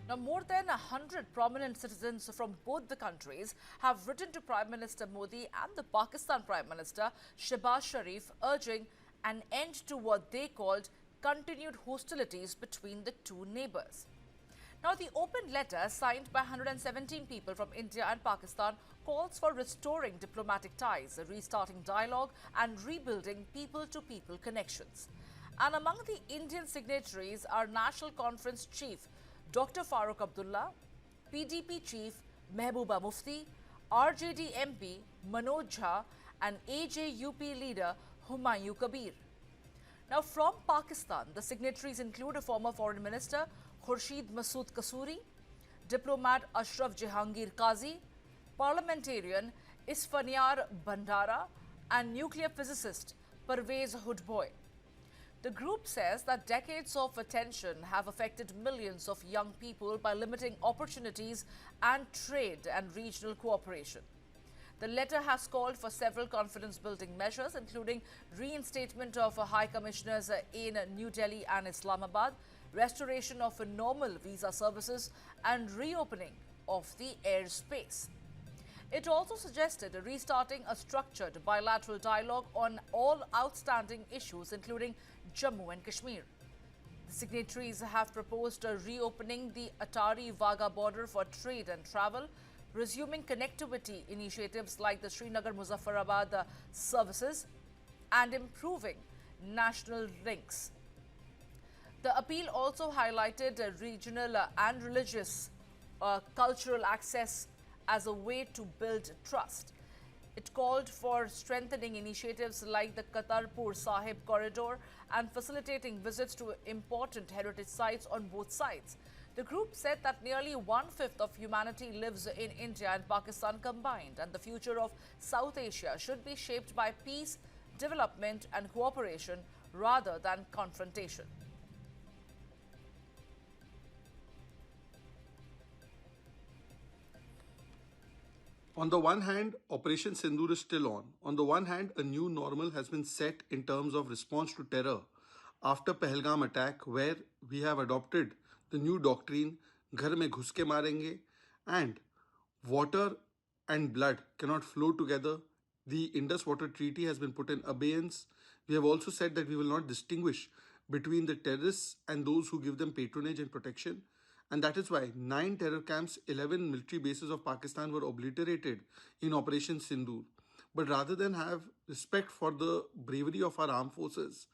Now, more than 100 prominent citizens from both the countries have written to Prime Minister Modi and the Pakistan Prime Minister Shehbaz Sharif urging an end to what they called continued hostilities between the two neighbors. Now, the open letter signed by 117 people from India and Pakistan calls for restoring diplomatic ties, restarting dialogue and rebuilding people-to-people connections. And among the Indian signatories are National Conference Chief Dr. Farooq Abdullah, PDP Chief Mehbooba Mufti, RJD MP Manoj Jha and AJUP leader Humayun Kabir. Now, from Pakistan, the signatories include a former Foreign Minister Khurshid Masood Kasuri, diplomat Ashraf Jahangir Qazi, parliamentarian Isfaniar Bandara and nuclear physicist Parvez Hudboy. The group says that decades of tension have affected millions of young people by limiting opportunities and trade and regional cooperation. The letter has called for several confidence-building measures, including reinstatement of High Commissioners in New Delhi and Islamabad, restoration of normal visa services, and reopening of the airspace. It also suggested restarting a structured bilateral dialogue on all outstanding issues, including Jammu and Kashmir. The signatories have proposed reopening the Attari-Wagah border for trade and travel, resuming connectivity initiatives like the Srinagar-Muzaffarabad services, and improving national links. The appeal also highlighted regional and religious cultural access as a way to build trust. It called for strengthening initiatives like the Kartarpur Corridor and facilitating visits to important heritage sites on both sides. The group said that nearly one-fifth of humanity lives in India and Pakistan combined, and the future of South Asia should be shaped by peace, development and cooperation rather than confrontation. On the one hand, Operation Sindoor is still on. On the one hand, a new normal has been set in terms of response to terror after Pahalgam attack, where we have adopted the new doctrine, Ghar mein ghus ke marenge, and water and blood cannot flow together. The Indus Water Treaty has been put in abeyance. We have also said that we will not distinguish between the terrorists and those who give them patronage and protection. And that is why 9 terror camps, 11 military bases of Pakistan were obliterated in Operation Sindoor. But rather than have respect for the bravery of our armed forces,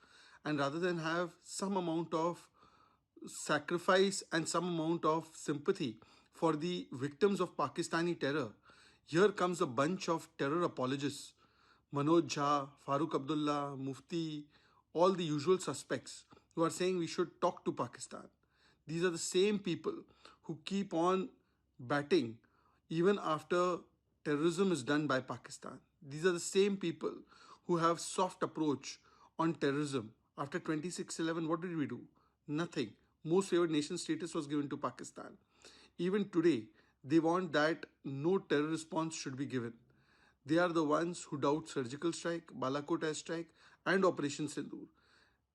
and rather than have some amount of sacrifice and some amount of sympathy for the victims of Pakistani terror, here comes a bunch of terror apologists. Manoj Jha, Farooq Abdullah, Mufti, all the usual suspects who are saying we should talk to Pakistan. These are the same people who keep on batting even after terrorism is done by Pakistan. These are the same people who have soft approach on terrorism. After 26/11, what did we do? Nothing. Most favored nation status was given to Pakistan. Even today, they want that no terror response should be given. They are the ones who doubt surgical strike, Balakot strike and Operation Sindoor.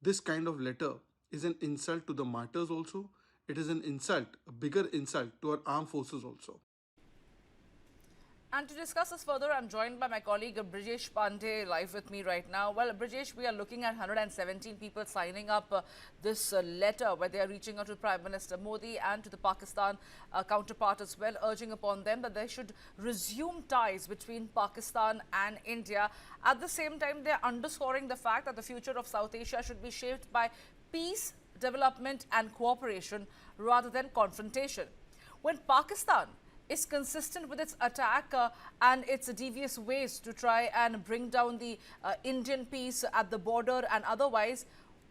This kind of letter is an insult to the martyrs also. It is an insult, a bigger insult to our armed forces also. And to discuss this further, I'm joined by my colleague Brijesh Pandey live with me right now. Well, Brijesh, we are looking at 117 people signing up this letter where they are reaching out to Prime Minister Modi and to the Pakistan counterpart as well, urging upon them that they should resume ties between Pakistan and India. At the same time, they're underscoring the fact that the future of South Asia should be shaped by peace, development and cooperation rather than confrontation. When Pakistan is consistent with its attack and its devious ways to try and bring down the Indian peace at the border and otherwise,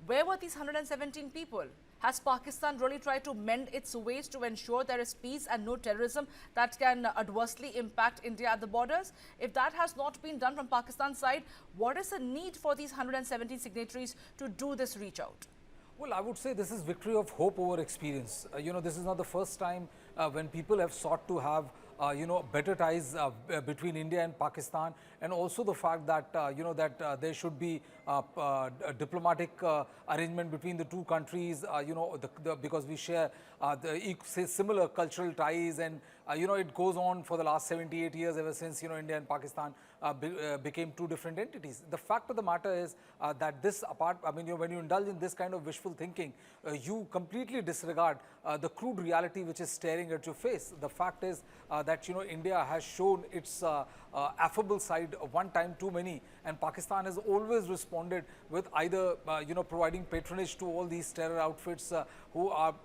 where were these 117 people? Has Pakistan really tried to mend its ways to ensure there is peace and no terrorism that can adversely impact India at the borders? If that has not been done from Pakistan's side, what is the need for these 117 signatories to do this reach out? Well, I would say this is victory of hope over experience. This is not the first time when people have sought to have, better ties between India and Pakistan, and also the fact that, there should be diplomatic arrangement between the two countries, because we share similar cultural ties, and it goes on for the last 78 years, ever since India and Pakistan became two different entities. The fact of the matter is that this apart, when you indulge in this kind of wishful thinking, you completely disregard the crude reality which is staring at your face. The fact is that India has shown its affable side one time too many, and Pakistan has always responded with either providing patronage to all these terror outfits who are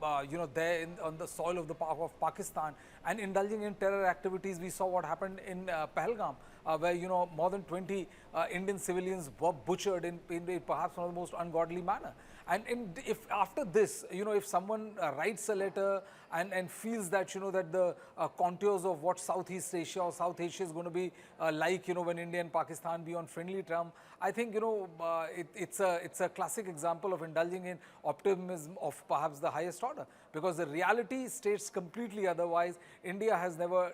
there on the soil of Pakistan, and indulging in terror activities. We saw what happened in Pahalgam, where more than 20 Indian civilians were butchered in perhaps one of the most ungodly manner. And if after this, if someone writes a letter and feels that that the contours of what Southeast Asia or South Asia is going to be like, when India and Pakistan be on friendly term, I think it's a classic example of indulging in optimism of perhaps the highest order, because the reality states completely otherwise. India has never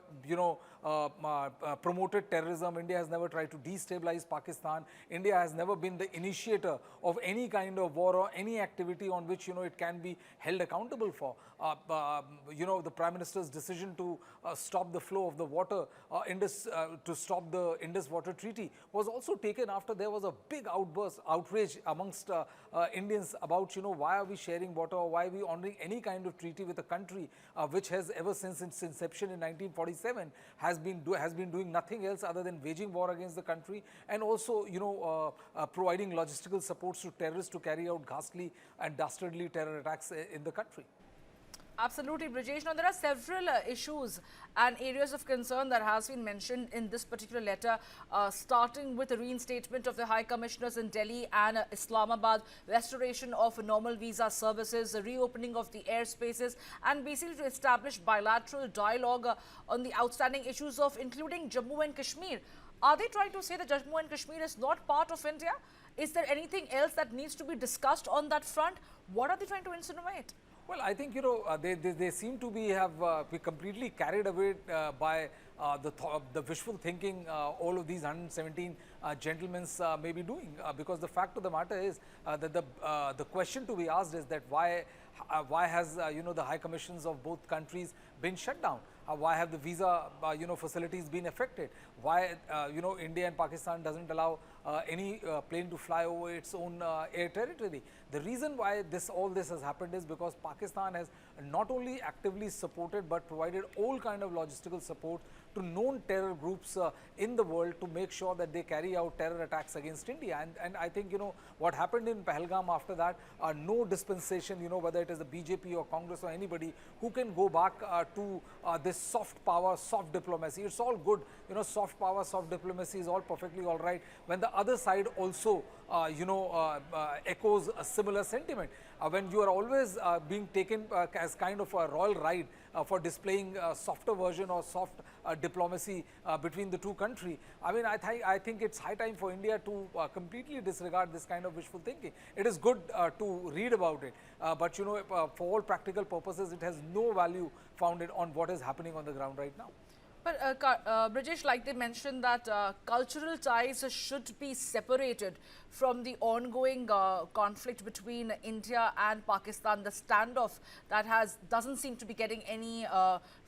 promoted terrorism. India has never tried to destabilize Pakistan. India has never been the initiator of any kind of war or any activity on which it can be held accountable for. The Prime Minister's decision to stop the flow of the water to stop the Indus Water Treaty was also taken after there was a big outrage amongst Indians about why are we sharing water, or why are we honoring any kind of treaty with a country which has ever since its inception in 1947 has been doing nothing else other than waging war against the country, and also providing logistical supports to terrorists to carry out ghastly and dastardly terror attacks in the country. Absolutely, Brijesh. Now, there are several issues and areas of concern that has been mentioned in this particular letter, starting with the reinstatement of the High Commissioners in Delhi and Islamabad, restoration of normal visa services, the reopening of the airspaces, and basically to establish bilateral dialogue on the outstanding issues of including Jammu and Kashmir. Are they trying to say that Jammu and Kashmir is not part of India? Is there anything else that needs to be discussed on that front? What are they trying to insinuate? Well, I think they seem to be completely carried away by the wishful thinking all of these 117 gentlemen may be doing, because the fact of the matter is that the question to be asked is that why has the high commissions of both countries been shut down? Why have the visa facilities been affected? Why India and Pakistan doesn't allow any plane to fly over its own air territory? The reason why all this has happened is because Pakistan has not only actively supported but provided all kind of logistical support to known terror groups in the world to make sure that they carry out terror attacks against India. And I think what happened in Pahalgam after that, no dispensation, whether it is the BJP or Congress or anybody who can go back to this soft power, soft diplomacy. It's all good, soft power, soft diplomacy is all perfectly all right when the other side also echoes a similar sentiment. When you are always being taken as kind of a royal ride for displaying a softer version or soft diplomacy between the two countries, I think it's high time for India to completely disregard this kind of wishful thinking. It is good to read about it, but for all practical purposes, it has no value founded on what is happening on the ground right now. But Brijesh, like they mentioned that cultural ties should be separated from the ongoing conflict between India and Pakistan. The standoff that doesn't seem to be getting any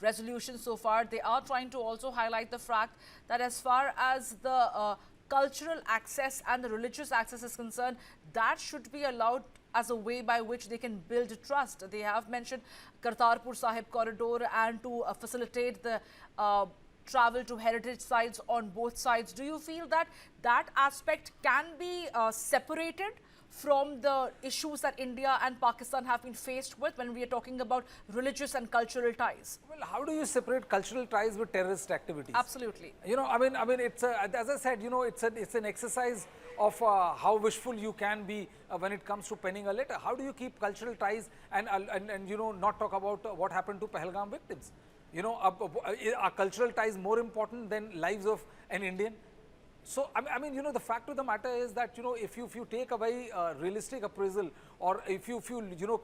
resolution so far. They are trying to also highlight the fact that as far as the cultural access and the religious access is concerned, that should be allowed as a way by which they can build trust. They have mentioned Kartarpur Corridor and to facilitate the travel to heritage sites on both sides. Do you feel that that aspect can be separated from the issues that India and Pakistan have been faced with when we are talking about religious and cultural ties? Well, how do you separate cultural ties with terrorist activities? Absolutely. It's as I said, it's an exercise of how wishful you can be when it comes to penning a letter. How do you keep cultural ties and not talk about what happened to Pahalgam victims? Are cultural ties more important than lives of an Indian? So, the fact of the matter is that, if you take a very realistic appraisal or if you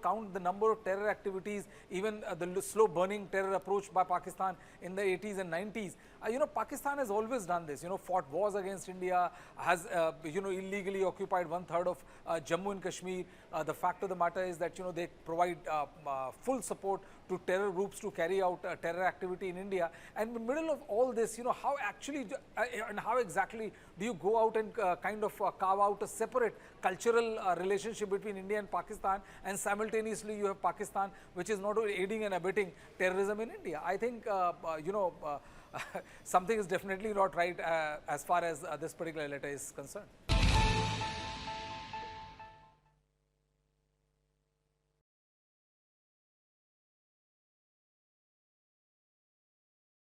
count the number of terror activities, even the slow burning terror approach by Pakistan in the 80s and 90s, Pakistan has always done this, fought wars against India, has illegally occupied 1/3 of Jammu and Kashmir. The fact of the matter is that they provide full support to terror groups to carry out terror activity in India. And in the middle of all this, how actually and how exactly do you go out and kind of carve out a separate cultural relationship between India and Pakistan, and simultaneously you have Pakistan, which is not only aiding and abetting terrorism in India? I think something is definitely not right as far as this particular letter is concerned.